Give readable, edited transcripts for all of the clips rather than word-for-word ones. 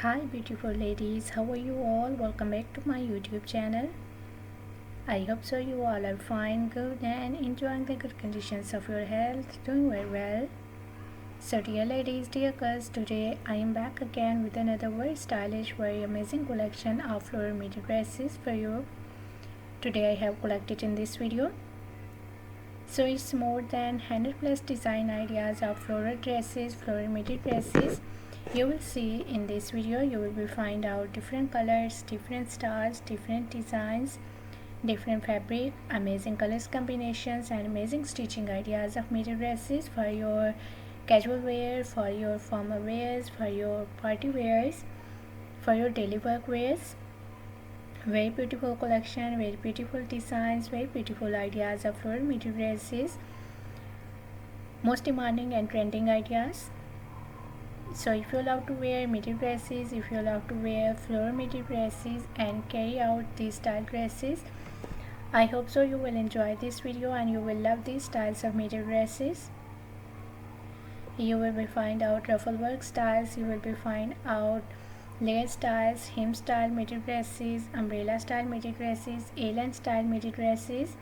Hi beautiful ladies, how are you all? Welcome back to my YouTube channel. I hope so you all are fine, good and enjoying the good conditions of your health, doing very well. So dear ladies, dear girls, today I am back again with another very stylish, very amazing collection of floral midi dresses for you. Today I have collected in this video. So it's more than 100 plus design ideas of floral dresses, floral midi dresses. You will see in this video, you will find out different colors, different styles, different designs, different fabric, amazing colors combinations and amazing stitching ideas of midi dresses for your casual wear, for your formal wears, for your party wears, for your daily work wears. Very beautiful collection, very beautiful designs, very beautiful ideas of floral midi dresses, most demanding and trending ideas. So if you love to wear midi dresses, if you love to wear floral midi dresses and carry out these style dresses, I hope so you will enjoy this video and you will love these styles of midi dresses. You will find out ruffle work styles, you will find out layered styles, hem style midi dresses, umbrella style midi dresses, A-line style midi dresses,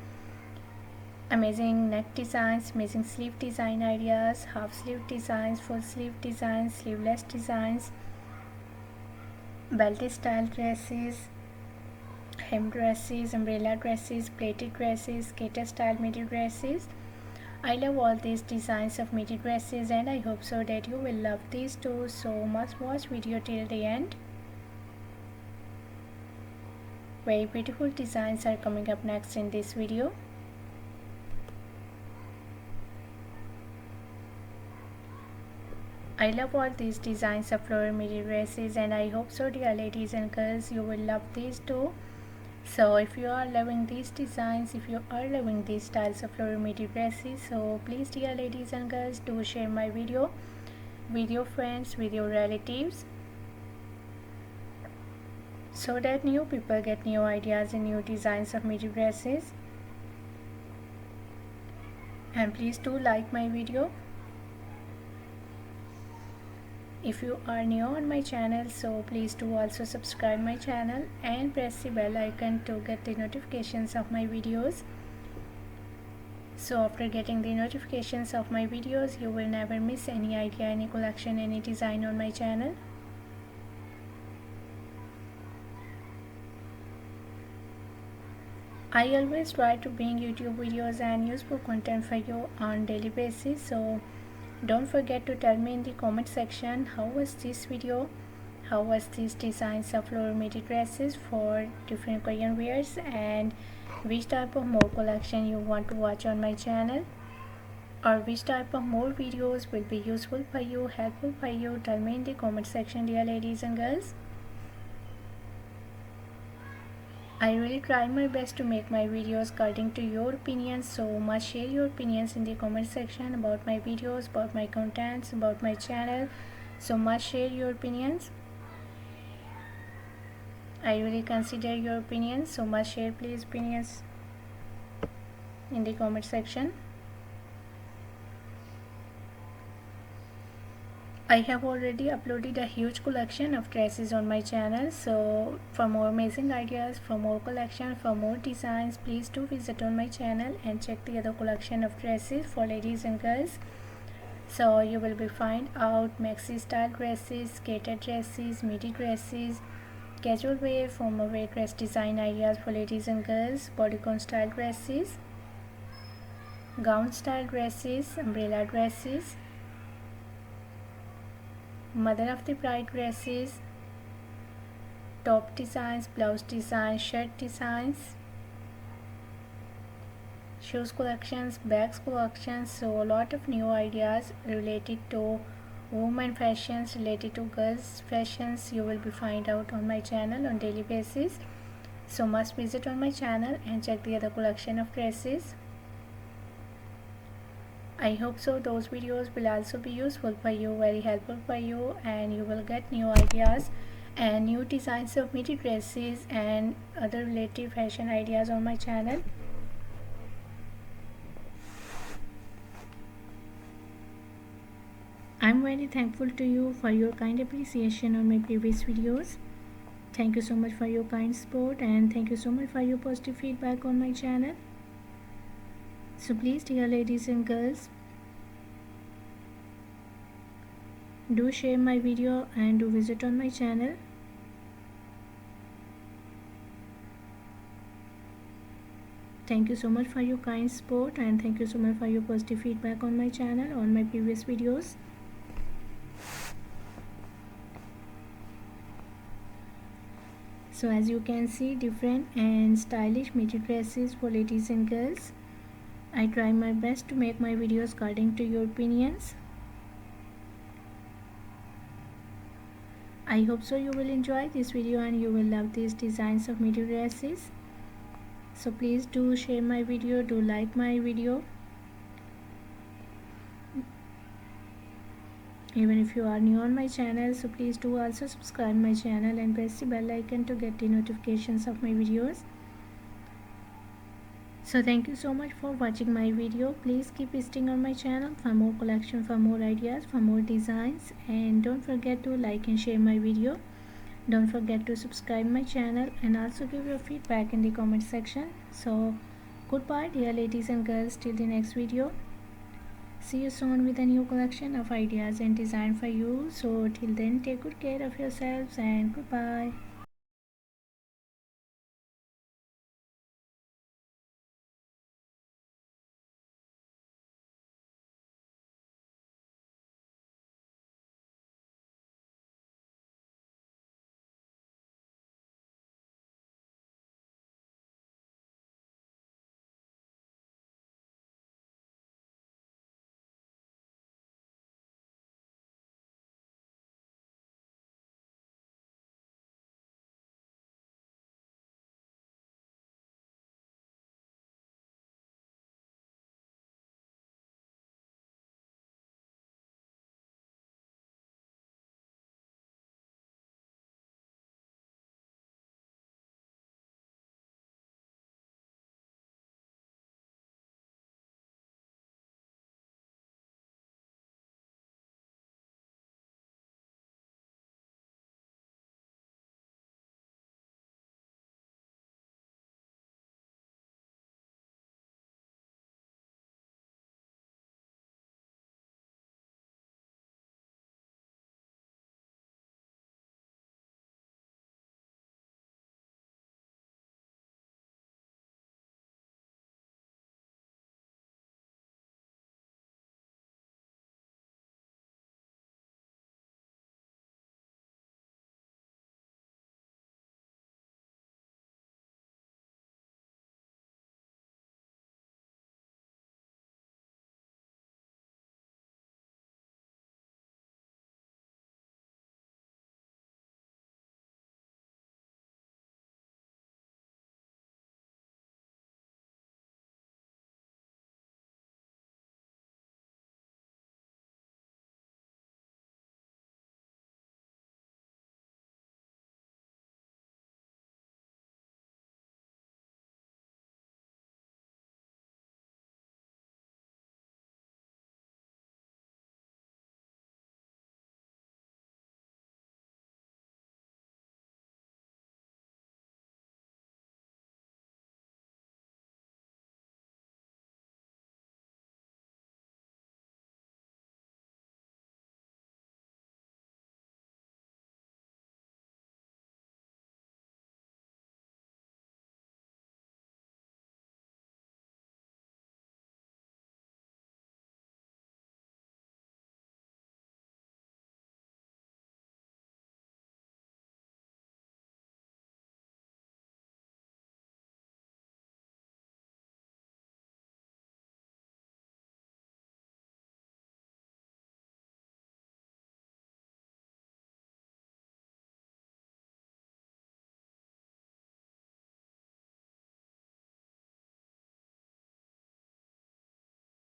amazing neck designs, amazing sleeve design ideas, half sleeve designs, full sleeve designs, sleeveless designs, belted style dresses, hem dresses, umbrella dresses, plated dresses, skater style midi dresses. I love all these designs of midi dresses and I hope so that you will love these too, so must watch video till the end. Very beautiful designs are coming up next in this video. I love all these designs of floral midi dresses and I hope so dear ladies and girls you will love these too. So if you are loving these designs, if you are loving these styles of floral midi dresses, so please dear ladies and girls do share my video with your friends, with your relatives, so that new people get new ideas and new designs of midi dresses. And please do like my video. If you are new on my channel, so please do also subscribe my channel and press the bell icon to get the notifications of my videos. So after getting the notifications of my videos, you will never miss any idea, any collection, any design on my channel. I always try to bring YouTube videos and useful content for you on daily basis, so don't forget to tell me in the comment section how was this video, how was these designs of floral midi dresses for different Korean wears, and which type of more collection you want to watch on my channel, or which type of more videos will be useful for you, helpful for you. Tell me in the comment section dear ladies and girls. I really try my best to make my videos according to your opinions, so must share your opinions in the comment section about my videos, about my contents, about my channel. So must share your opinions. I really consider your opinions, so must share please opinions in the comment section. I have already uploaded a huge collection of dresses on my channel, so for more amazing ideas, for more collection, for more designs, please do visit on my channel and check the other collection of dresses for ladies and girls. So you will find out maxi style dresses, skater dresses, midi dresses, casual wear, formal wear dress design ideas for ladies and girls, bodycon style dresses, gown style dresses, umbrella dresses, mother of the bride dresses, top designs, blouse designs, shirt designs, shoes collections, bags collections. So a lot of new ideas related to women fashions, related to girls fashions you will find out on my channel on daily basis. So must visit on my channel and check the other collection of dresses. I hope so those videos will also be useful for you, very helpful for you, and you will get new ideas and new designs of midi dresses and other related fashion ideas on my channel. I'm very thankful to you for your kind appreciation on my previous videos. Thank you so much for your kind support, and thank you so much for your positive feedback on my channel. So please, dear ladies and girls, do share my video and do visit on my channel. Thank you so much for your kind support, and thank you so much for your positive feedback on my channel on my previous videos. So as you can see, different and stylish midi dresses for ladies and girls. I try my best to make my videos according to your opinions. I hope so you will enjoy this video and you will love these designs of midi dresses. So please do share my video, do like my video. Even if you are new on my channel, so please do also subscribe my channel and press the bell icon to get the notifications of my videos. So thank you so much for watching my video. Please keep visiting on my channel for more collection, for more ideas, for more designs, and don't forget to like and share my video. Don't forget to subscribe my channel and also give your feedback in the comment section. So goodbye, dear ladies and girls, till the next video. See you soon with a new collection of ideas and design for you. So till then, take good care of yourselves and goodbye.